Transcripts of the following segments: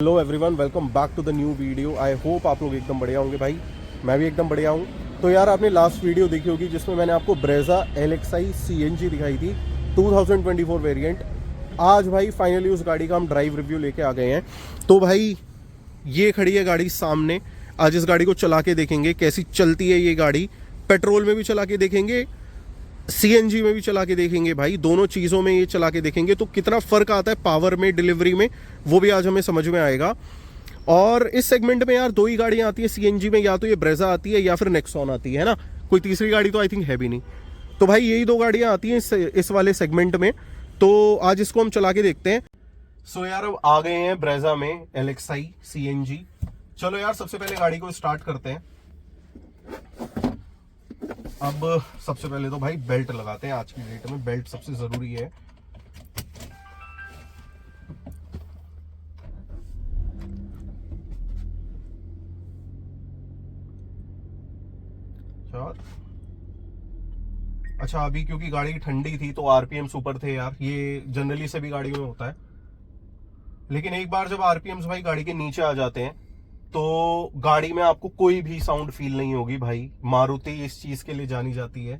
Hello everyone, welcome back to the new video. I hope आप लोग एकदम बढ़िया होंगे भाई। मैं भी एकदम बढ़िया हूँ। तो यार आपने लास्ट वीडियो देखी होगी जिसमें मैंने आपको ब्रेजा LXi CNG दिखाई थी 2024 वेरिएंट। आज भाई फाइनली उस गाड़ी का हम ड्राइव रिव्यू लेके आ गए हैं। तो भाई ये खड़ी है गाड़ी सामने। आज इस गाड़ी को चला के देखेंगे कैसी चलती है ये गाड़ी। पेट्रोल में भी चला के देखेंगे, CNG में भी चला के देखेंगे भाई। दोनों चीज़ों में ये चला के देखेंगे तो कितना फ़र्क आता है पावर में, डिलीवरी में, वो भी आज हमें समझ में आएगा। और इस सेगमेंट में यार दो ही गाड़ियाँ आती है CNG में, या तो ये ब्रेजा आती है या फिर नेक्सॉन आती है ना। कोई तीसरी गाड़ी तो आई थिंक है भी नहीं। तो भाई यही दो गाड़ियाँ आती हैं इस वाले सेगमेंट में। तो आज इसको हम चला के देखते हैं। सो यार अब आ गए हैं ब्रेजा में LXi CNG। चलो यार सबसे पहले गाड़ी को स्टार्ट करते हैं। अब सबसे पहले तो भाई बेल्ट लगाते हैं। आज की डेट में बेल्ट सबसे जरूरी है। अच्छा अभी क्योंकि गाड़ी ठंडी थी तो RPMs ऊपर थे यार। ये जनरली सभी गाड़ियों में होता है, लेकिन एक बार जब RPMs भाई गाड़ी के नीचे आ जाते हैं तो गाड़ी में आपको कोई भी साउंड फील नहीं होगी भाई। मारुति इस चीज के लिए जानी जाती है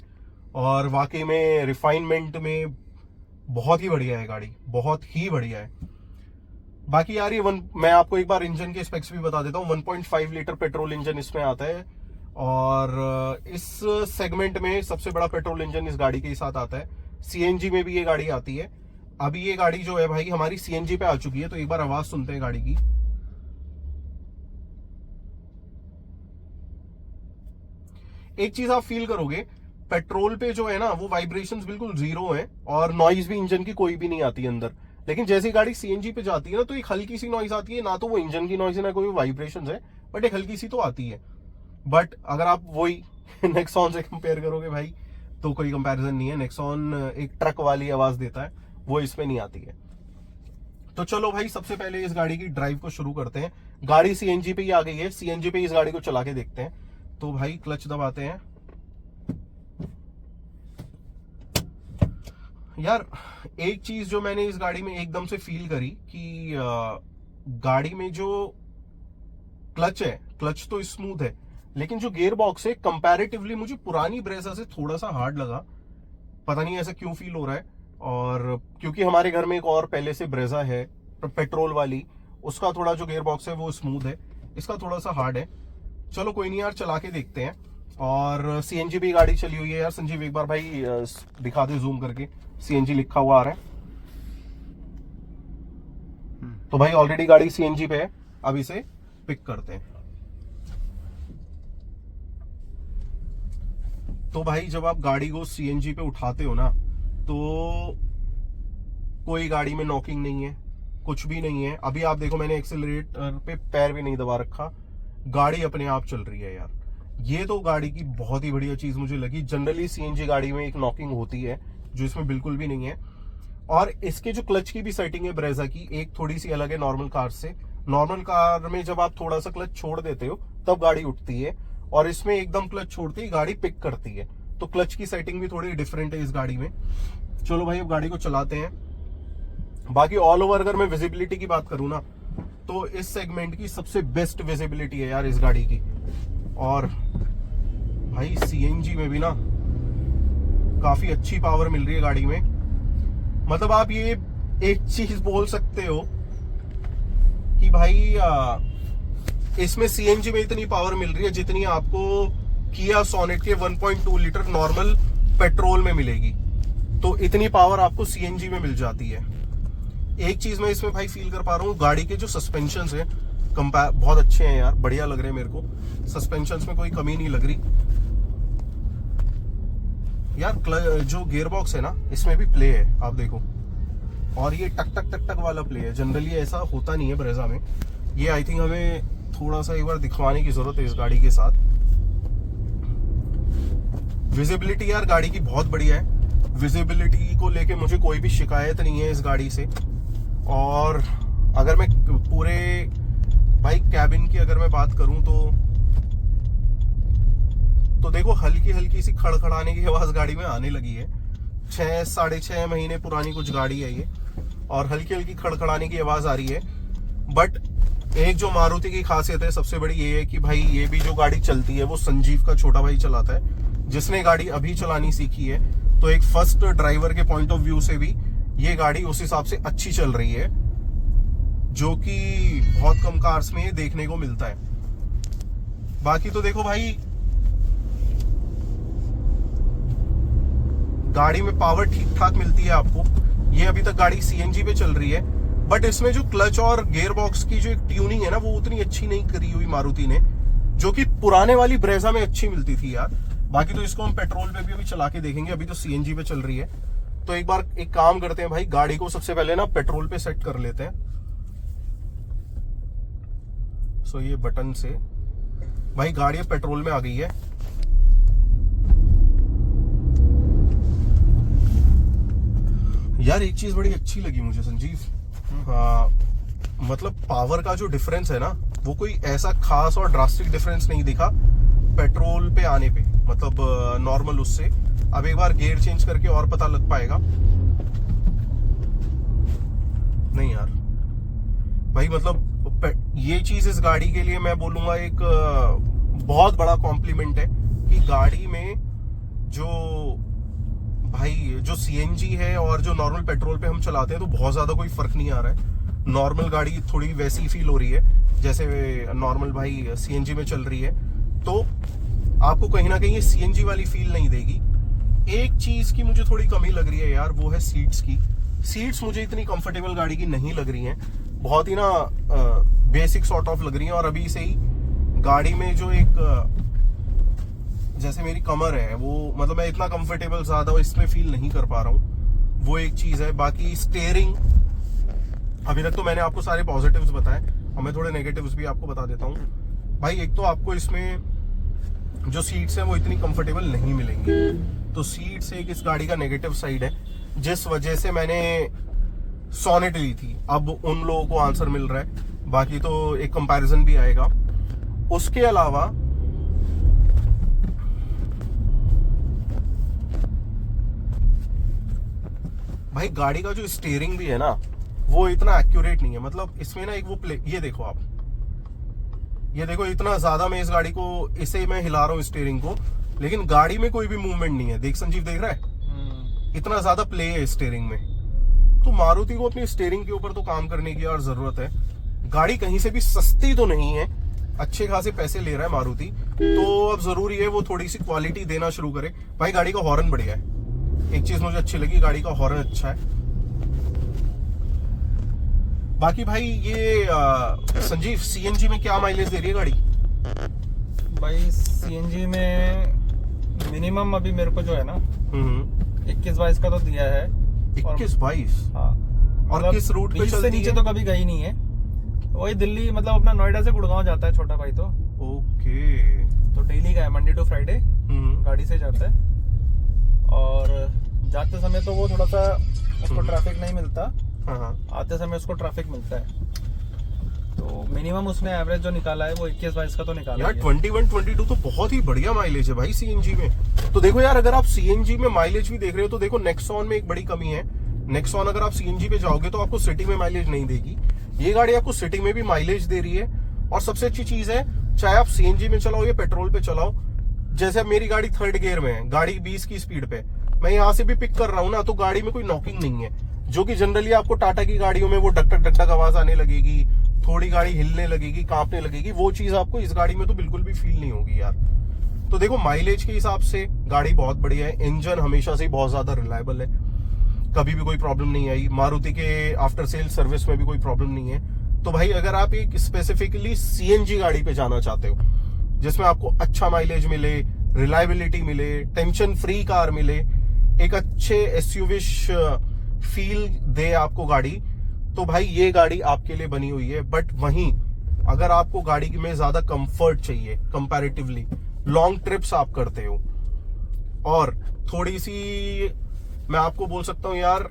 और वाकई में रिफाइनमेंट में बहुत ही बढ़िया है गाड़ी, बहुत ही बढ़िया है। बाकी यार ये मैं आपको एक बार इंजन के स्पेक्स भी बता देता हूँ। 1.5 लीटर पेट्रोल इंजन इसमें आता है और इस सेगमेंट में सबसे बड़ा पेट्रोल इंजन इस गाड़ी के साथ आता है। CNG में भी ये गाड़ी आती है। अभी ये गाड़ी जो है भाई हमारी CNG पे आ चुकी है, तो एक बार आवाज सुनते हैं गाड़ी की। एक चीज आप फील करोगे, पेट्रोल पे जो है ना वो वाइब्रेशंस बिल्कुल जीरो है और नॉइज भी इंजन की कोई भी नहीं आती है अंदर। लेकिन जैसी गाड़ी CNG पे जाती है ना तो एक हल्की सी नॉइज आती है। ना तो वो इंजन की नॉइज है ना कोई वाइब्रेशंस है, बट एक हल्की सी तो आती है। बट अगर आप वही नेक्सॉन से कंपेयर करोगे भाई तो कोई कंपैरिजन नहीं है। नेक्सॉन एक ट्रक वाली आवाज देता है, वो इसमें नहीं आती है। तो चलो भाई सबसे पहले इस गाड़ी की ड्राइव को शुरू करते हैं। गाड़ी CNG पे ही आ गई है, CNG पे इस गाड़ी को चला के देखते हैं। तो भाई क्लच दबाते हैं। यार एक चीज जो मैंने इस गाड़ी में एकदम से फील करी कि गाड़ी में जो क्लच है, क्लच तो स्मूथ है, लेकिन जो गियर बॉक्स है कंपैरेटिवली मुझे पुरानी ब्रेजा से थोड़ा सा हार्ड लगा। पता नहीं ऐसा क्यों फील हो रहा है। और क्योंकि हमारे घर में एक और पहले से ब्रेजा है पेट्रोल वाली, उसका थोड़ा जो गियर बॉक्स है वो स्मूथ है, इसका थोड़ा सा हार्ड है। चलो कोई नहीं यार, चला के देखते हैं। और CNG भी गाड़ी चली हुई है यार। संजीव एक बार भाई दिखा दे जूम करके, CNG लिखा हुआ आ रहा है। तो भाई ऑलरेडी गाड़ी CNG पे है। अब इसे पिक करते हैं। तो भाई जब आप गाड़ी को CNG पे उठाते हो ना तो कोई गाड़ी में नॉकिंग नहीं है, कुछ भी नहीं है। अभी आप देखो मैंने एक्सेलरेटर पे पैर भी नहीं दबा रखा, गाड़ी अपने आप चल रही है यार। ये तो गाड़ी की बहुत ही बढ़िया चीज मुझे लगी। जनरली CNG गाड़ी में एक नॉकिंग होती है जो इसमें बिल्कुल भी नहीं है। और इसके जो क्लच की भी सेटिंग है ब्रेजा की, एक थोड़ी सी अलग है नॉर्मल कार से। नॉर्मल कार में जब आप थोड़ा सा क्लच छोड़ देते हो तब गाड़ी उठती है, और इसमें एकदम क्लच छोड़ते ही गाड़ी पिक करती है। तो क्लच की सेटिंग भी थोड़ी डिफरेंट है इस गाड़ी में। चलो भाई अब गाड़ी को चलाते हैं। बाकी ऑल ओवर अगर मैं विजिबिलिटी की बात करूं ना तो इस सेगमेंट की सबसे बेस्ट विजिबिलिटी है यार इस गाड़ी की। और भाई CNG में भी ना काफी अच्छी पावर मिल रही है गाड़ी में। मतलब आप ये एक चीज बोल सकते हो कि भाई इसमें CNG में इतनी पावर मिल रही है जितनी आपको किया सोनेट के 1.2 लीटर नॉर्मल पेट्रोल में मिलेगी। तो इतनी पावर आपको CNG में मिल जाती है। एक चीज मैं इसमें भाई फील कर पा रहा हूँ, गाड़ी के जो सस्पेंशन है बहुत अच्छे हैं यार, बढ़िया लग रहे हैं मेरे को। सस्पेंशन में कोई कमी नहीं लग रही यार। जो गियर बॉक्स है ना इसमें भी प्ले है, आप देखो। और ये टक टक टक टक वाला प्ले है, जनरली ऐसा होता नहीं है ब्रेजा में। ये आई थिंक हमें थोड़ा सा एक बार दिखवाने की जरूरत है इस गाड़ी के साथ। विजिबिलिटी यार गाड़ी की बहुत बढ़िया है। विजिबिलिटी को लेके मुझे कोई भी शिकायत नहीं है इस गाड़ी से। और अगर मैं पूरे भाई कैबिन की अगर मैं बात करूं तो देखो हल्की हल्की सी खड़खड़ाने की आवाज गाड़ी में आने लगी है। 6-6.5 महीने पुरानी कुछ गाड़ी है ये, और हल्की हल्की खड़खड़ाने की आवाज आ रही है। बट एक जो मारुति की खासियत है सबसे बड़ी ये है कि भाई ये भी जो गाड़ी चलती है वो संजीव का छोटा भाई चलाता है, जिसने गाड़ी अभी चलानी सीखी है। तो एक फर्स्ट ड्राइवर के पॉइंट ऑफ व्यू से भी ये गाड़ी उस हिसाब से अच्छी चल रही है, जो कि बहुत कम कार्स में देखने को मिलता है। बाकी तो देखो भाई, गाड़ी में पावर ठीक ठाक मिलती है आपको। ये अभी तक गाड़ी सीएनजी पे चल रही है, बट इसमें जो क्लच और गियर बॉक्स की जो एक ट्यूनिंग है ना, वो उतनी अच्छी नहीं करी हुई मारुति ने, जो कि पुराने वाली ब्रेजा में अच्छी मिलती थी यार। बाकी तो इसको हम पेट्रोल पे भी अभी चला के देखेंगे, अभी तो सीएनजी पे चल रही है। तो एक बार एक काम करते हैं भाई, गाड़ी को सबसे पहले ना पेट्रोल पे सेट कर लेते हैं। सो ये बटन से भाई गाड़ी पेट्रोल में आ गई है। यार एक चीज बड़ी अच्छी लगी मुझे संजीव, मतलब पावर का जो डिफरेंस है ना, वो कोई ऐसा खास और ड्रास्टिक डिफरेंस नहीं दिखा पेट्रोल पे आने पे, मतलब नॉर्मल उससे। अब एक बार गियर चेंज करके और पता लग पाएगा। नहीं यार भाई, मतलब ये चीज इस गाड़ी के लिए मैं बोलूंगा एक बहुत बड़ा कॉम्प्लीमेंट है कि गाड़ी में जो भाई जो सीएनजी है और जो नॉर्मल पेट्रोल पे हम चलाते हैं तो बहुत ज्यादा कोई फर्क नहीं आ रहा है। नॉर्मल गाड़ी थोड़ी वैसी फील हो रही है जैसे नॉर्मल भाई सीएनजी में चल रही है, तो आपको कहीं ना कहीं ये सीएनजी वाली फील नहीं देगी। एक चीज की मुझे थोड़ी कमी लग रही है यार, वो है सीट्स की। सीट्स मुझे इतनी कंफर्टेबल गाड़ी की नहीं लग रही हैं, बहुत ही ना बेसिक सॉर्ट ऑफ लग रही हैं। और अभी से ही गाड़ी में जो एक जैसे मेरी कमर है, वो मतलब मैं इतना कंफर्टेबल ज्यादा इसमें फील नहीं कर पा रहा हूँ, वो एक चीज है। बाकी स्टीयरिंग, अभी तक तो मैंने आपको सारे पॉजिटिव्स बताए, और मैं थोड़े नेगेटिव्स भी आपको बता देता हूँ। भाई एक तो आपको इसमें जो सीट्स हैं वो इतनी कंफर्टेबल नहीं मिलेंगी, तो सीट्स एक इस गाड़ी का नेगेटिव साइड है, जिस वजह से मैंने सोनेट ली थी। अब उन लोगों को आंसर मिल रहा है, बाकी तो एक कंपैरिजन भी आएगा। उसके अलावा भाई गाड़ी का जो स्टीयरिंग भी है ना, वो इतना एक्यूरेट नहीं है। मतलब इसमें ना एक वो ये देखो आप, ये देखो इतना ज्यादा मैं इस गाड़ी को इसे मैं हिला रहा हूँ स्टीयरिंग को, लेकिन गाड़ी में कोई भी मूवमेंट नहीं है। देख संजीव, देख रहा है इतना ज्यादा प्ले है स्टीयरिंग में। तो मारुति को अपनी स्टीयरिंग के ऊपर तो काम करने की यार जरूरत है। गाड़ी कहीं से भी सस्ती तो नहीं है, अच्छे खासे पैसे ले रहा है मारुति, तो अब जरूरी है वो थोड़ी सी क्वालिटी देना शुरू करे। भाई गाड़ी का हॉर्न बढ़िया है, एक चीज मुझे अच्छी लगी, गाड़ी का हॉर्न अच्छा है। बाकी भाई ये संजीव, सीएनजी में क्या माइलेज दे रही है गाड़ी? भाई सीएनजी में मिनिमम अभी मेरे को जो है ना 21-22 का तो दिया है। 21-22? हाँ, और मतलब किस रूट पे चलती से नीचे है? तो कभी गई नहीं है। वही दिल्ली, मतलब अपना नोएडा से गुड़गांव जाता है छोटा भाई। तो ओके, तो डेली का है, मंडे टू फ्राइडे गाड़ी से जाता है। और जाते समय तो वो थोड़ा सा उसको ट्रैफिक नहीं मिलता, आते समय उसको ट्रैफिक मिलता है। तो मिनिमम उसने एवरेज जो निकाला है वो 21-22 का तो निकाला यार। 21-22 तो बहुत ही बढ़िया माइलेज है भाई सीएनजी में। तो देखो यार, अगर आप सीएनजी में माइलेज भी देख रहे हो तो देखो नेक्सॉन में एक बड़ी कमी है। नेक्सॉन अगर आप सीएनजी पे जाओगे तो आपको सिटी में माइलेज नहीं देगी, ये गाड़ी आपको सिटी में भी माइलेज दे रही है। और सबसे अच्छी चीज है, चाहे आप सीएनजी में चलाओ या पेट्रोल पे चलाओ, जैसे मेरी गाड़ी 3rd गियर में है, गाड़ी 20 की स्पीड पे, मैं यहाँ से भी पिक कर रहा हूँ ना, तो गाड़ी में कोई नॉकिंग नहीं है, जो कि जनरली आपको टाटा की गाड़ियों में वो डक डक डक आवाज आने लगेगी, थोड़ी गाड़ी हिलने लगेगी, कांपने लगेगी। वो चीज आपको इस गाड़ी में तो बिल्कुल भी फील नहीं होगी यार। तो देखो माइलेज के हिसाब से गाड़ी बहुत बढ़िया है। इंजन हमेशा से ही बहुत ज्यादा रिलायबल है, कभी भी कोई प्रॉब्लम नहीं आई। मारुति के आफ्टर सेल सर्विस में भी कोई प्रॉब्लम नहीं है। तो भाई अगर आप एक स्पेसिफिकली सीएनजी गाड़ी पे जाना चाहते हो, जिसमें आपको अच्छा माइलेज मिले, रिलायबिलिटी मिले, टेंशन फ्री कार मिले, एक अच्छे एसयूवी फील दे आपको गाड़ी, तो भाई ये गाड़ी आपके लिए बनी हुई है। बट वहीं अगर आपको गाड़ी में ज्यादा कंफर्ट चाहिए, कंपैरेटिवली लॉन्ग ट्रिप्स आप करते हो, और थोड़ी सी मैं आपको बोल सकता हूं यार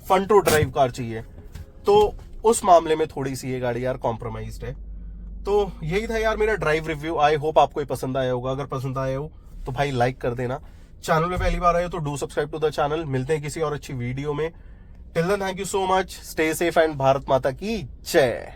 फन टू ड्राइव कार चाहिए, तो उस मामले में थोड़ी सी ये गाड़ी यार कॉम्प्रोमाइज्ड है। तो यही था यार मेरा ड्राइव रिव्यू। आई होप आपको पसंद आया होगा। अगर पसंद आया हो तो भाई लाइक कर देना। चैनल में पहली बार आए हो तो do subscribe to the channel. मिलते हैं किसी और अच्छी वीडियो में। Till then thank you so much, stay safe and Bharat माता की जय।